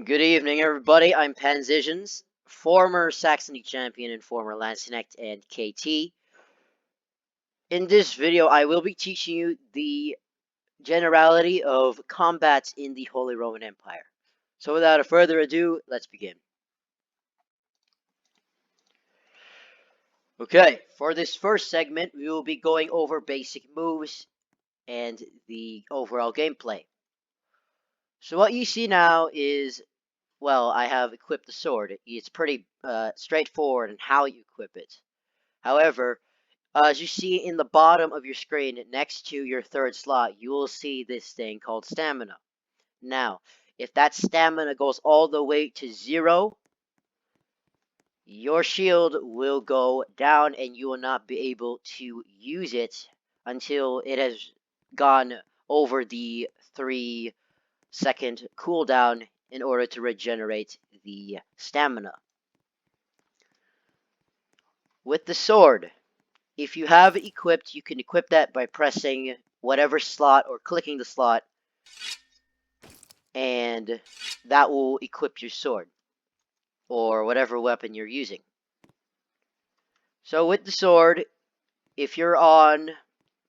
Good evening, everybody. I'm Panzisions, former Saxony champion and former Lancenecht and KT. In this video, I will be teaching you the generality of combats in the Holy Roman Empire. So without further ado, let's begin. Okay, for this first segment, we will be going over basic moves and the overall gameplay. So what you see now is, well, I have equipped the sword. It's pretty straightforward in how you equip it. However, as you see in the bottom of your screen next to your third slot, you will see this thing called stamina. Now, if that stamina goes all the way to 0, your shield will go down and you will not be able to use it until it has gone over the 3-second cooldown in order to regenerate the stamina. With the sword, if you have it equipped, you can equip that by pressing whatever slot or clicking the slot, and that will equip your sword or whatever weapon you're using. So with the sword, if you're on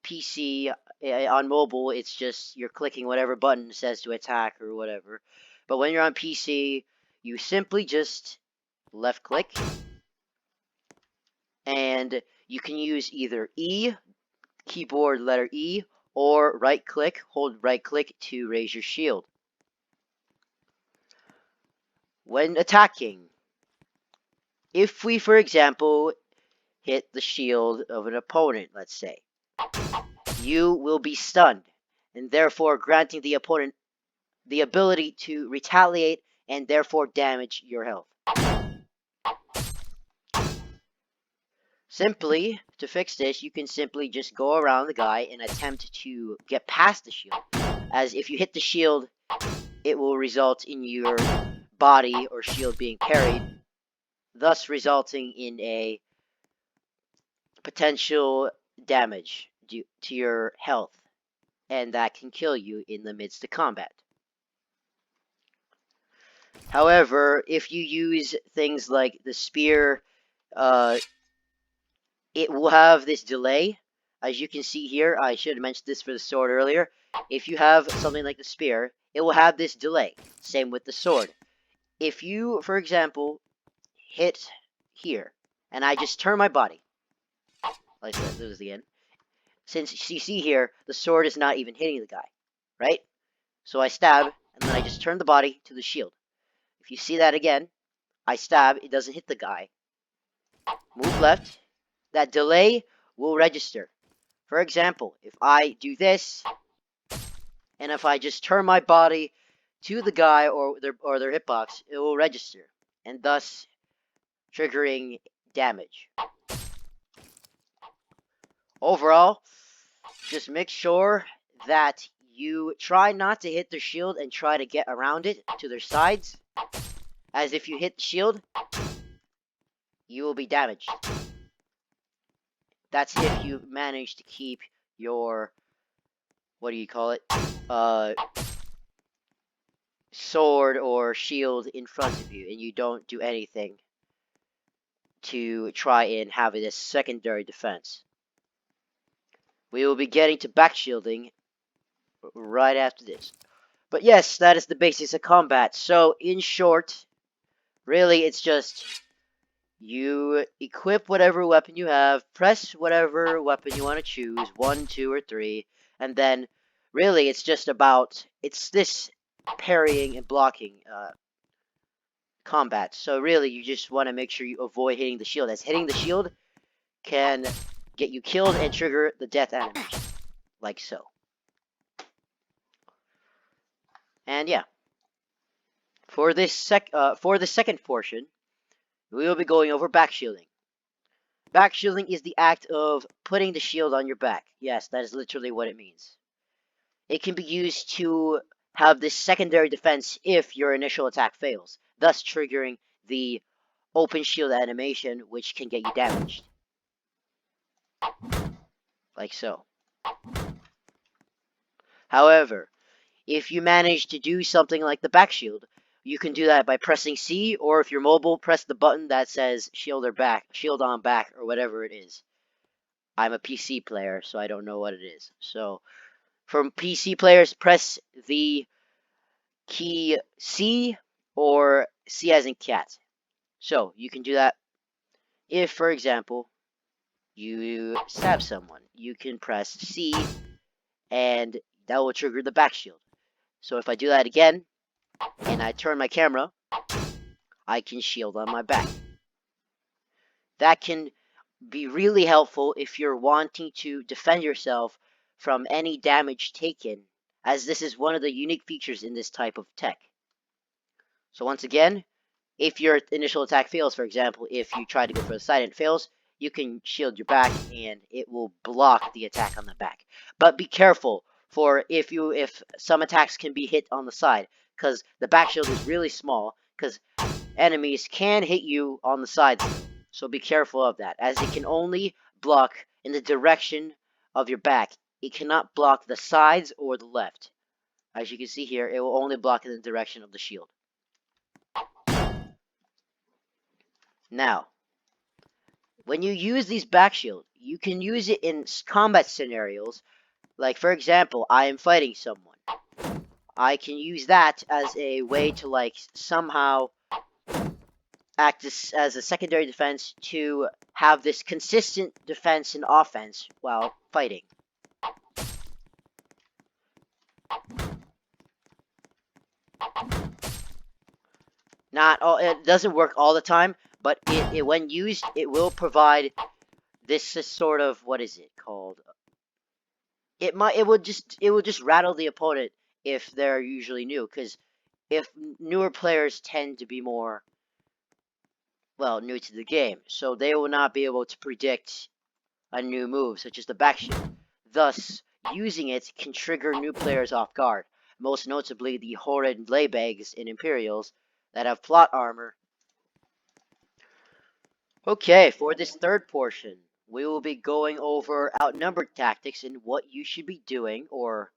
PC, on mobile, it's just you're clicking whatever button says to attack or whatever. But when you're on PC, you simply just left click, and you can use either E, keyboard letter E, or right click, hold right click to raise your shield. When attacking, if we, for example, hit the shield of an opponent, let's say, you will be stunned, and therefore granting the opponent the ability to retaliate and therefore damage your health. Simply, to fix this, you can simply just go around the guy and attempt to get past the shield, as if you hit the shield, it will result in your body or shield being parried, thus resulting in a potential damage due to your health, and that can kill you in the midst of combat. However, if you use things like the spear, it will have this delay. As you can see here, I should have mentioned this for the sword earlier. If you have something like the spear, it will have this delay. Same with the sword. If you, for example, hit here, and I just turn my body, like this again, since you see here, the sword is not even hitting the guy, right? So I stab, and then I just turn the body to the shield. If you see that again, I stab, it doesn't hit the guy. Move left, that delay will register. For example, if I do this, and if I just turn my body to the guy or their hitbox, it will register, and thus triggering damage. Overall, just make sure that you try not to hit their shield and try to get around it to their sides, as if you hit the shield, you will be damaged. That's if you manage to keep your, what do you call it, sword or shield in front of you, and you don't do anything to try and have it as secondary defense. We will be getting to back shielding right after this. But yes, that is the basics of combat. So in short, really it's just you equip whatever weapon you have, press whatever weapon you want to choose, 1, 2, or 3, and then really it's just about, it's this parrying and blocking combat. So really you just want to make sure you avoid hitting the shield, as hitting the shield can get you killed and trigger the death animation, like so. And yeah, for the second portion, we will be going over back shielding. Back shielding is the act of putting the shield on your back. Yes, that is literally what it means. It can be used to have this secondary defense if your initial attack fails, thus triggering the open shield animation, which can get you damaged. Like so. However, if you manage to do something like the back shield, You can do that by pressing C, or if you're mobile, press the button that says shield on back, or whatever it is. I'm a PC player, so I don't know what it is. So for PC players, press the key C or C as in cat. So you can do that if, for example, you stab someone. You can press C and that will trigger the back shield. So if I do that again and I turn my camera, I can shield on my back. That can be really helpful if you're wanting to defend yourself from any damage taken, as this is one of the unique features in this type of tech. So once again, if your initial attack fails, for example, if you try to go for the side and it fails, you can shield your back and it will block the attack on the back. But be careful for if some attacks can be hit on the side, because the back shield is really small, because enemies can hit you on the sides. So be careful of that, as it can only block in the direction of your back. It cannot block the sides or the left. As you can see here, it will only block in the direction of the shield. Now, when you use these back shield, you can use it in combat scenarios. Like, for example, I am fighting someone. I can use that as a way to, like, somehow act as a secondary defense to have this consistent defense and offense while fighting. It doesn't work all the time, but when used, it will provide this sort of, what is it called? It will just rattle the opponent if they're usually new, because if newer players tend to be more, well, new to the game, so they will not be able to predict a new move, such as the back shield. Thus, using it can trigger new players off guard, most notably the horrid laybags and Imperials that have plot armor. Okay, for this third portion, we will be going over outnumbered tactics and what you should be doing, or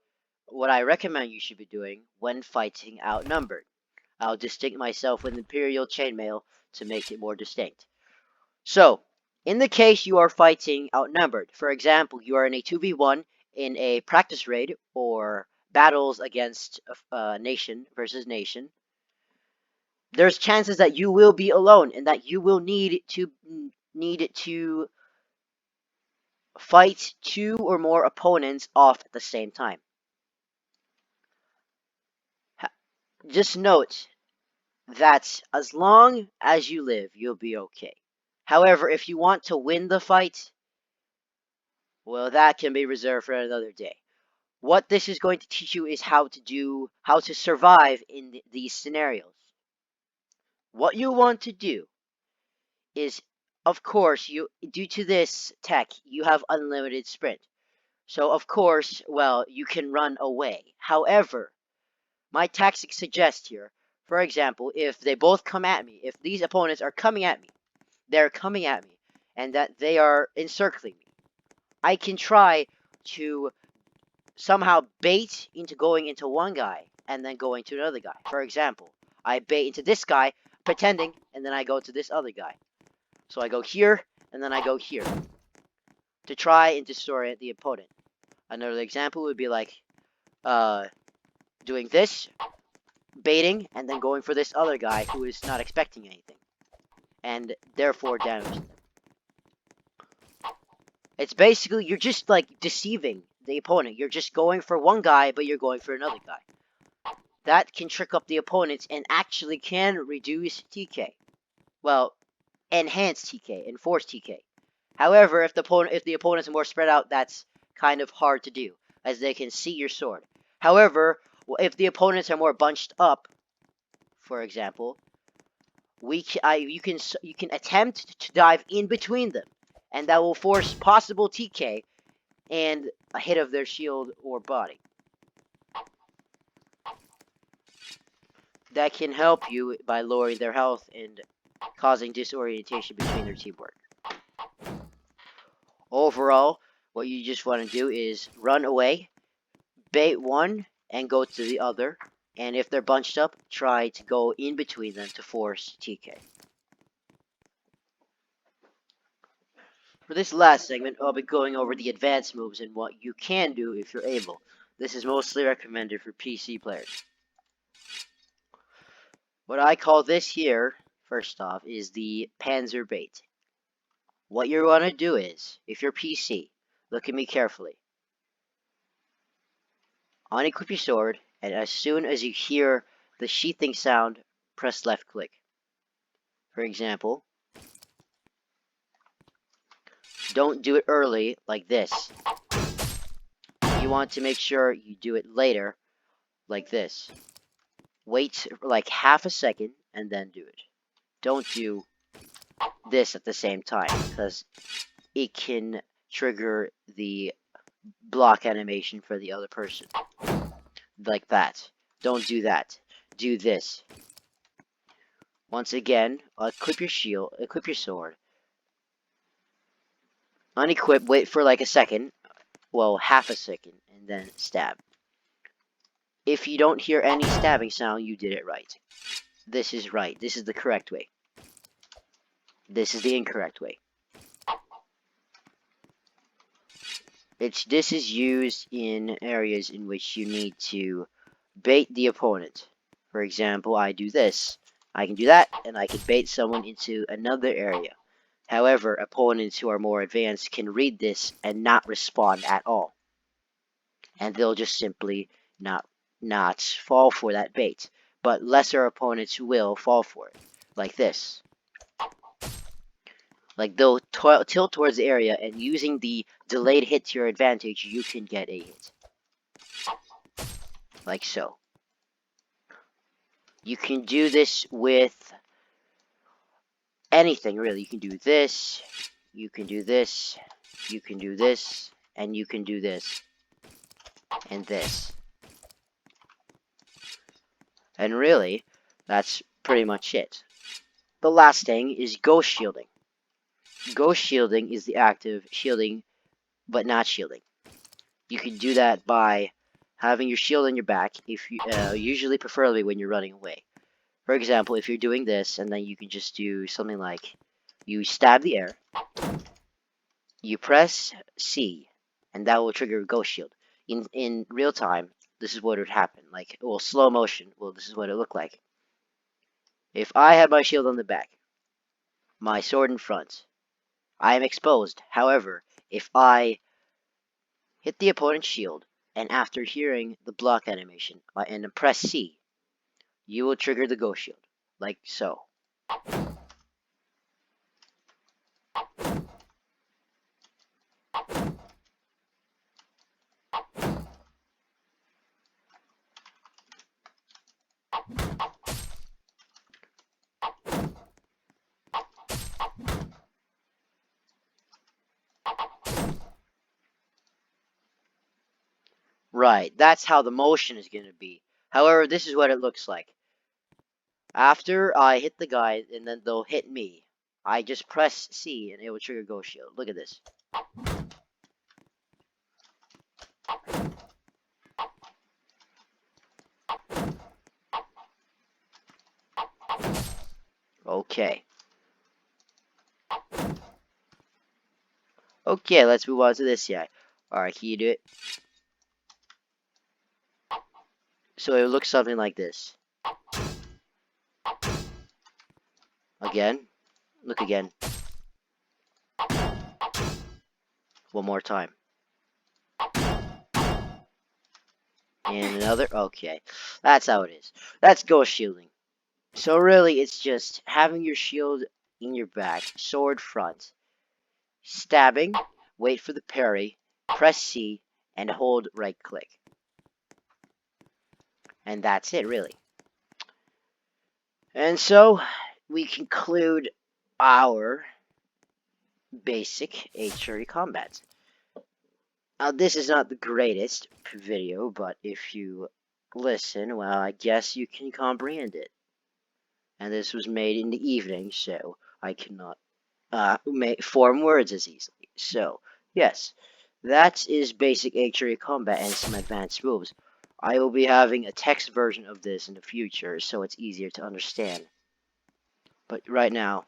what I recommend you should be doing when fighting outnumbered. I'll distinct myself with Imperial Chainmail to make it more distinct. So, in the case you are fighting outnumbered, for example, you are in a 2v1 in a practice raid or battles against nation versus nation, there's chances that you will be alone and that you will need to fight 2 or more opponents off at the same time. Just note that as long as you live, you'll be okay. However, if you want to win the fight, well, that can be reserved for another day. What this is going to teach you is how to survive in these scenarios. What you want to do is, of course, due to this tech, you have unlimited sprint. So, of course, well, you can run away. However, my tactics suggest here, for example, if they both come at me, if these opponents are coming at me, they're coming at me, and that they are encircling me, I can try to somehow bait into going into one guy and then going to another guy. For example, I bait into this guy, pretending, and then I go to this other guy. So I go here, and then I go here, to try and disorient the opponent. Another example would be like, doing this, baiting, and then going for this other guy who is not expecting anything, and therefore damaging them. It's basically, you're just like deceiving the opponent. You're just going for one guy, but you're going for another guy. That can trick up the opponents and actually can reduce TK. Well, enhance TK, enforce TK. However, if the opponents are more spread out, that's kind of hard to do, as they can see your sword. However, if the opponents are more bunched up, for example, you can attempt to dive in between them, and that will force possible TK and a hit of their shield or body. That can help you by lowering their health and causing disorientation between their teamwork. Overall, what you just want to do is run away, bait one, and go to the other. And if they're bunched up, try to go in between them to force TK. For this last segment, I'll be going over the advanced moves and what you can do if you're able. This is mostly recommended for PC players. What I call this here, first off, is the Panzer Bait. What you're going to do is, if you're PC, look at me carefully. Unequip your sword, and as soon as you hear the sheathing sound, press left click. For example, don't do it early like this. You want to make sure you do it later like this. Wait like half a second and then do it. Don't do this at the same time because it can trigger the block animation for the other person. Like that. Don't do that. Do this. Once again, equip your shield, equip your sword. Unequip, wait for like a second. Well, half a second, and then stab. If you don't hear any stabbing sound, you did it right. This is right. This is the correct way. This is the incorrect way. This is used in areas in which you need to bait the opponent. For example, I do this. I can do that, and I can bait someone into another area. However, opponents who are more advanced can read this and not respond at all. And they'll just simply not fall for that bait. But lesser opponents will fall for it. Like this. Like they'll tilt towards the area, and using the delayed hit to your advantage, you can get a hit. Like so. You can do this with anything, really. You can do this, you can do this, you can do this, and you can do this. And this. And really, that's pretty much it. The last thing is ghost shielding. Ghost shielding is the act of shielding, but not shielding. You can do that by having your shield on your back, if you, usually preferably when you're running away. For example, if you're doing this, and then you can just do something like, you stab the air, you press C, and that will trigger a ghost shield. In real time, this is what would happen. Like, well, slow motion, well, this is what it looked like. If I have my shield on the back, my sword in front, I am exposed. However, if I hit the opponent's shield, and after hearing the block animation, and press C, you will trigger the ghost shield, like so. Right, that's how the motion is going to be. However, this is what it looks like. After I hit the guy, and then they'll hit me, I just press C, and it will trigger Ghost Shield. Look at this. Okay. Okay, let's move on to this guy. Alright, can you do it? So it looks something like this. Again. Look again. One more time. And another. Okay. That's how it is. That's ghost shielding. So really, it's just having your shield in your back, sword front, stabbing, wait for the parry, press C, and hold right click. And that's it, really. And so, we conclude our basic HRE combat. Now, this is not the greatest video, but if you listen, well, I guess you can comprehend it. And this was made in the evening, so I cannot form words as easily. So, yes, that is basic HRE combat and some advanced moves. I will be having a text version of this in the future, so it's easier to understand. But right now,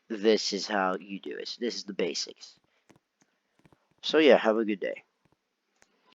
this is how you do it. This is the basics. So yeah, have a good day.